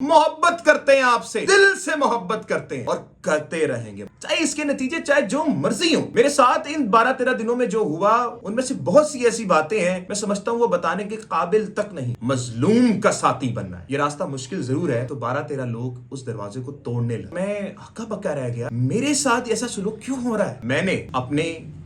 मोहब्बत करते हैं आपसे, दिल से मोहब्बत करते हैं और करते रहेंगे, चाहे इसके नतीजे चाहे जो मर्जी हो। मेरे साथ इन 12-13 दिनों में जो हुआ उनमें से बहुत सी ऐसी बातें हैं मैं समझता हूं वो बताने के काबिल तक नहीं। मजलूम का साथी बनना है, ये रास्ता मुश्किल जरूर है। तो 12-13 लोग उस दरवाजे को तोड़ने लगे। मैं हक्का बक्का रह गया, मेरे साथ ऐसा सुलूक क्यों हो रहा है। मैंने अपने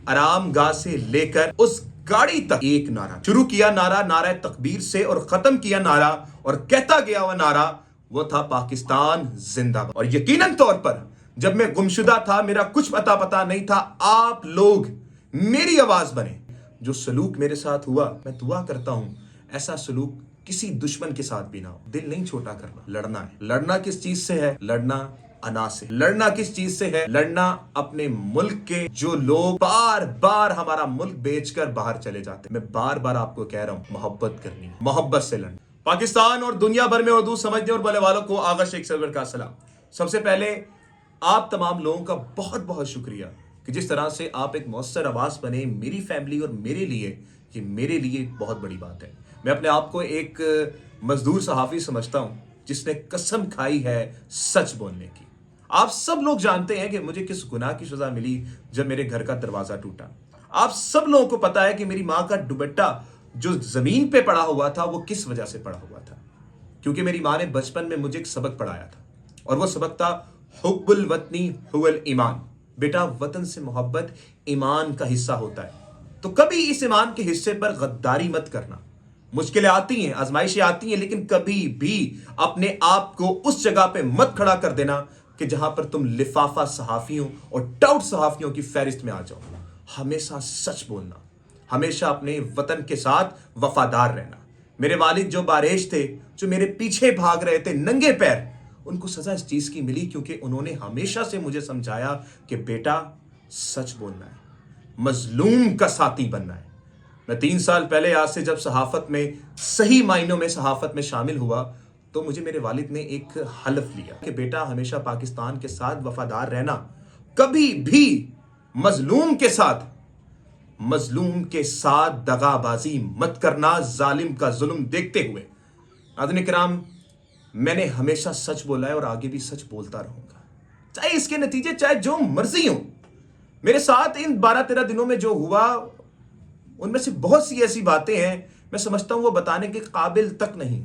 आराम गाह से लेकर उस गाड़ी तक एक नारा शुरू किया, नारा तकबीर से, और खत्म किया नारा, और कहता गया वह नारा वो था पाकिस्तान जिंदाबाद। और यकीनन तौर पर जब मैं गुमशुदा था, मेरा कुछ पता नहीं था, आप लोग मेरी आवाज बने। जो सलूक मेरे साथ हुआ, मैं दुआ करता हूं ऐसा सलूक किसी दुश्मन के साथ भी ना हो। दिल नहीं छोटा करना, लड़ना है। लड़ना किस चीज से है? लड़ना अना से। लड़ना किस चीज से है? लड़ना अपने मुल्क के जो लोग बार बार हमारा मुल्क बेचकर बाहर चले जाते। मैं बार बार आपको कह रहा हूं, मोहब्बत करनी है, मोहब्बत से लड़ना। पाकिस्तान और दुनिया भर में उर्दू समझने और बोलने वालों को आगा शेख सरवर का सलाम। सबसे पहले आप तमाम लोगों का बहुत बहुत शुक्रिया कि जिस तरह से आप एक मौसर आवाज बने मेरी फैमिली और मेरे लिए। ये मेरे लिए बहुत बड़ी बात है। मैं अपने आप को एक मजदूर सहाफ़ी समझता हूं जिसने कसम खाई है सच बोलने की। आप सब लोग जानते हैं कि मुझे किस गुनाह की सजा मिली जब मेरे घर का दरवाजा टूटा। आप सब लोगों को पता है कि मेरी मां का दुपट्टा जो जमीन पे पड़ा हुआ था वो किस वजह से पड़ा हुआ था। क्योंकि मेरी मां ने बचपन में मुझे एक सबक पढ़ाया था, और वो सबक था हुब्बुल वतनी हुवल ईमान। बेटा, वतन से मोहब्बत ईमान का हिस्सा होता है, तो कभी इस ईमान के हिस्से पर गद्दारी मत करना। मुश्किलें आती हैं, आजमाइशें आती हैं, लेकिन कभी भी अपने आप को उस जगह पे मत खड़ा कर देना कि जहां पर तुम लिफाफा सहाफियों और टाउट सहाफियों की फहरिस्त में आ जाओ। हमेशा सच बोलना, हमेशा अपने वतन के साथ वफादार रहना। मेरे वालिद जो बारिश थे, जो मेरे पीछे भाग रहे थे नंगे पैर, उनको सजा इस चीज की मिली क्योंकि उन्होंने हमेशा से मुझे समझाया कि बेटा सच बोलना है, मजलूम का साथी बनना है। मैं 3 साल पहले आज से जब सहाफत में, सही मायनों में सहाफत में शामिल हुआ, तो मुझे मेरे वालिद ने एक हलफ लिया कि बेटा हमेशा पाकिस्तान के साथ वफादार रहना, कभी भी मजलूम के साथ दगाबाजी मत करना, जालिम का जुल्म देखते हुए। नाज़रीन किराम, मैंने हमेशा सच बोला है और आगे भी सच बोलता रहूंगा, चाहे इसके नतीजे चाहे जो मर्जी हो। मेरे साथ इन 12-13 दिनों में जो हुआ उनमें से बहुत सी ऐसी बातें हैं मैं समझता हूं वो बताने के काबिल तक नहीं।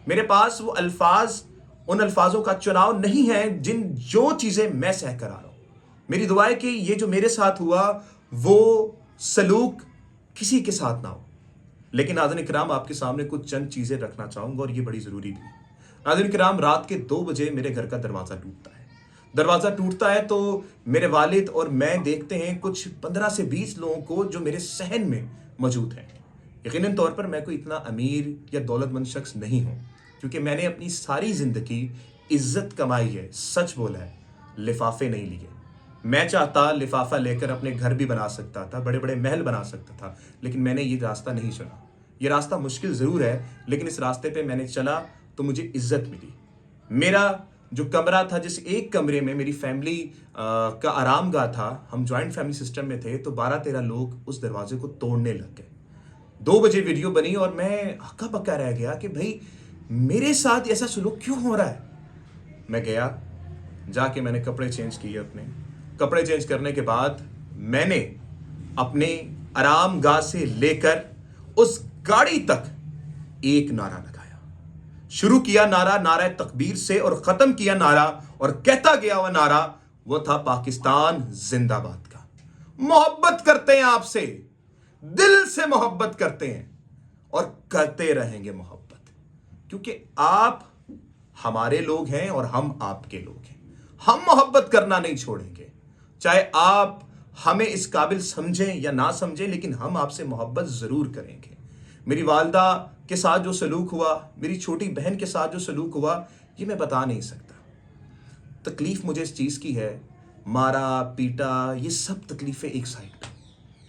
मेरे पास वो अल्फाज, उन अल्फाजों का चुनाव नहीं है जो चीजें मैं सह कर आ रहा हूं। मेरी दुआ है कि ये जो मेरे साथ हुआ वो सलूक किसी के साथ ना हो। लेकिन नाज़रीन किराम, आपके सामने कुछ चंद चीजें रखना चाहूंगा और ये बड़ी जरूरी भी है। नाज़रीन किराम, रात के 2 बजे मेरे घर का दरवाजा टूटता है। दरवाजा टूटता है तो मेरे वालिद और मैं देखते हैं कुछ 15 से 20 लोगों को जो मेरे सहन में मौजूद हैं। यकीनन तौर पर मैं कोई इतना अमीर या दौलतमंद शख्स नहीं हूं, क्योंकि मैंने अपनी सारी जिंदगी इज्जत कमाई है, सच बोला है, लिफाफे नहीं लिए। मैं चाहता लिफाफा लेकर अपने घर भी बना सकता था, बड़े बड़े महल बना सकता था, लेकिन मैंने ये रास्ता नहीं चुना। ये रास्ता मुश्किल जरूर है, लेकिन इस रास्ते पे मैंने चला तो मुझे इज्जत मिली। मेरा जो कमरा था, जिस एक कमरे में मेरी फैमिली का आराम गाह था, हम जॉइंट फैमिली सिस्टम में थे, तो 12-13 लोग उस दरवाजे को तोड़ने लग गए। 2 बजे वीडियो बनी और मैं हक्का बक्का रह गया कि भाई मेरे साथ ऐसा सुलूक क्यों हो रहा है। मैं गया, जाके मैंने कपड़े चेंज किए। अपने कपड़े चेंज करने के बाद मैंने अपने आराम गाह से लेकर उस गाड़ी तक एक नारा लगाया, शुरू किया नारा तकबीर से, और खत्म किया नारा, और कहता गया वह नारा वो था पाकिस्तान जिंदाबाद का। मोहब्बत करते हैं आपसे, दिल से मोहब्बत करते हैं और करते रहेंगे मोहब्बत, क्योंकि आप हमारे लोग हैं और हम आपके लोग हैं। हम मोहब्बत करना नहीं छोड़ेंगे, चाहे आप हमें इस काबिल समझें या ना समझें, लेकिन हम आपसे मोहब्बत जरूर करेंगे। मेरी वालदा के साथ जो सलूक हुआ, मेरी छोटी बहन के साथ जो सलूक हुआ, ये मैं बता नहीं सकता। तकलीफ मुझे इस चीज की है, मारा पीटा ये सब तकलीफें एक साइड पे,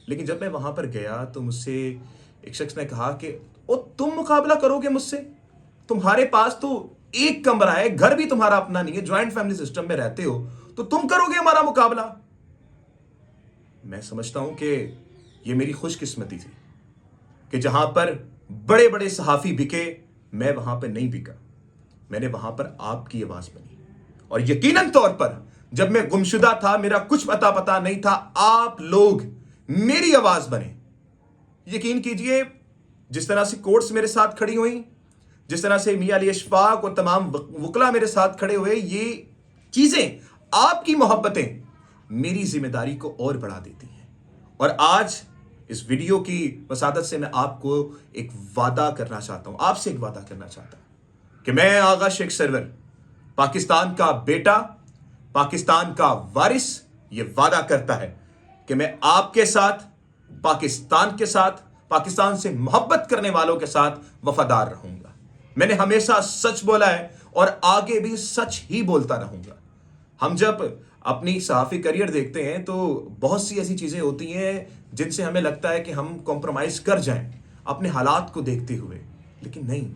लेकिन जब मैं वहां पर गया तो मुझसे एक शख्स ने कहा कि ओ तुम मुकाबला करोगे मुझसे, तुम्हारे पास तो एक कमरा है, घर भी तुम्हारा अपना नहीं है, ज्वाइंट फैमिली सिस्टम में रहते हो, तो तुम करोगे हमारा मुकाबला। मैं समझता हूं कि यह मेरी खुशकिस्मती थी कि जहां पर बड़े बड़े सहाफी बिके, मैं वहां पर नहीं बिका। मैंने वहां पर आपकी आवाज बनी। और यकीनन तौर पर जब मैं गुमशुदा था, मेरा कुछ पता नहीं था, आप लोग मेरी आवाज बने। यकीन कीजिए, जिस तरह से कोर्ट्स मेरे साथ खड़ी हुई, जिस तरह से मियां अली अशफाक और तमाम वकला मेरे साथ खड़े हुए, ये चीजें, आपकी मोहब्बतें मेरी जिम्मेदारी को और बढ़ा देती हैं। और आज इस वीडियो की वसादत से मैं आपको एक वादा करना चाहता हूं, आपसे एक वादा करना चाहता हूं कि मैं आगा शेख सरवर, पाकिस्तान का बेटा, पाकिस्तान का वारिस, ये वादा करता है कि मैं आपके साथ, पाकिस्तान के साथ, पाकिस्तान से मोहब्बत करने वालों के साथ वफादार रहूंगा। मैंने हमेशा सच बोला है और आगे भी सच ही बोलता रहूंगा। हम जब अपनी सहाफ़ी करियर देखते हैं तो बहुत सी ऐसी चीज़ें होती हैं जिनसे हमें लगता है कि हम कॉम्प्रोमाइज़ कर जाएं अपने हालात को देखते हुए, लेकिन नहीं।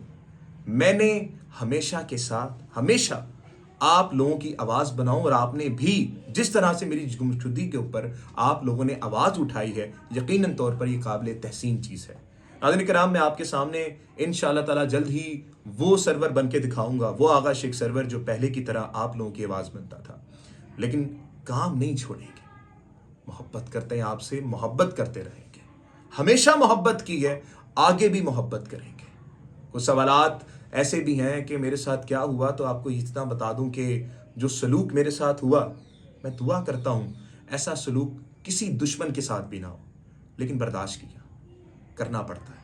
मैंने हमेशा के साथ हमेशा आप लोगों की आवाज़ बनाऊं, और आपने भी जिस तरह से मेरी गुमशुदगी के ऊपर आप लोगों ने आवाज़ उठाई है, यकीनन तौर पर यह काबिल तहसीन चीज़ है। नाज़रीन किराम, मैं आपके सामने इंशाअल्लाह ताला जल्द ही वो सर्वर बन के दिखाऊंगा, वो आगा शेख सर्वर जो पहले की तरह आप लोगों की आवाज़ बनता था। लेकिन काम नहीं छोड़ेंगे, मोहब्बत करते हैं आपसे, मोहब्बत करते रहेंगे। हमेशा मोहब्बत की है, आगे भी मोहब्बत करेंगे। कुछ सवालात ऐसे भी हैं कि मेरे साथ क्या हुआ, तो आपको इतना बता दूं कि जो सलूक मेरे साथ हुआ, मैं दुआ करता हूं ऐसा सलूक किसी दुश्मन के साथ भी ना हो, लेकिन बर्दाश्त किया, करना पड़ता है।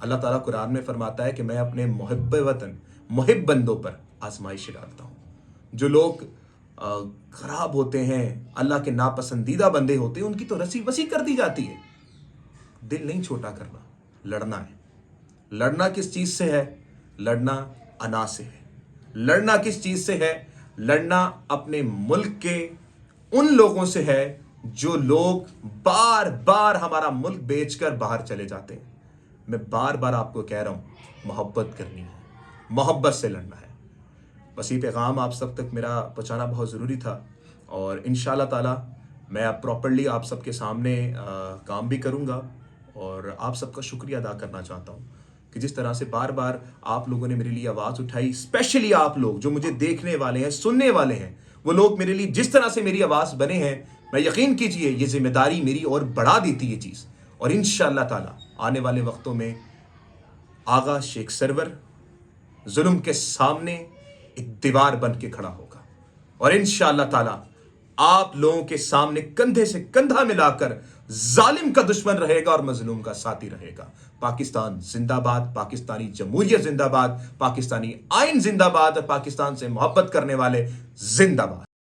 अल्लाह ताला कुरान में फरमाता है कि मैं अपने मुहिब वतन, मुहिब बंदों पर आजमाइश डालता हूँ। जो लोग खराब होते हैं, अल्लाह के नापसंदीदा बंदे होते हैं, उनकी तो रस्सी वसी कर दी जाती है। दिल नहीं छोटा करना, लड़ना है। लड़ना किस चीज से है? लड़ना अना से है। लड़ना किस चीज से है? लड़ना अपने मुल्क के उन लोगों से है जो लोग बार बार हमारा मुल्क बेचकर बाहर चले जाते हैं। मैं बार बार आपको कह रहा हूं, मोहब्बत करनी है, मोहब्बत से लड़ना है। बस ये पैगाम आप सब तक मेरा पहुंचाना बहुत ज़रूरी था। और इंशाअल्लाह ताला मैं अब प्रॉपर्ली आप सबके सामने काम भी करूंगा। और आप सबका शुक्रिया अदा करना चाहता हूं कि जिस तरह से बार बार आप लोगों ने मेरे लिए आवाज़ उठाई, स्पेशली आप लोग जो मुझे देखने वाले हैं, सुनने वाले हैं, वो लोग मेरे लिए जिस तरह से मेरी आवाज़ बने हैं, मैं यकीन कीजिए ये जिम्मेदारी मेरी और बढ़ा देती है चीज़। और इंशाअल्लाह ताला आने वाले वक्तों में आगा शेख सरवर जुल्म के सामने एक दीवार बन के खड़ा होगा, और इंशाअल्लाह ताला आप लोगों के सामने कंधे से कंधा मिलाकर जालिम का दुश्मन रहेगा और मजलूम का साथी रहेगा। पाकिस्तान जिंदाबाद, पाकिस्तानी जमहूरियत जिंदाबाद, पाकिस्तानी आइन जिंदाबाद, और पाकिस्तान से मोहब्बत करने वाले जिंदाबाद।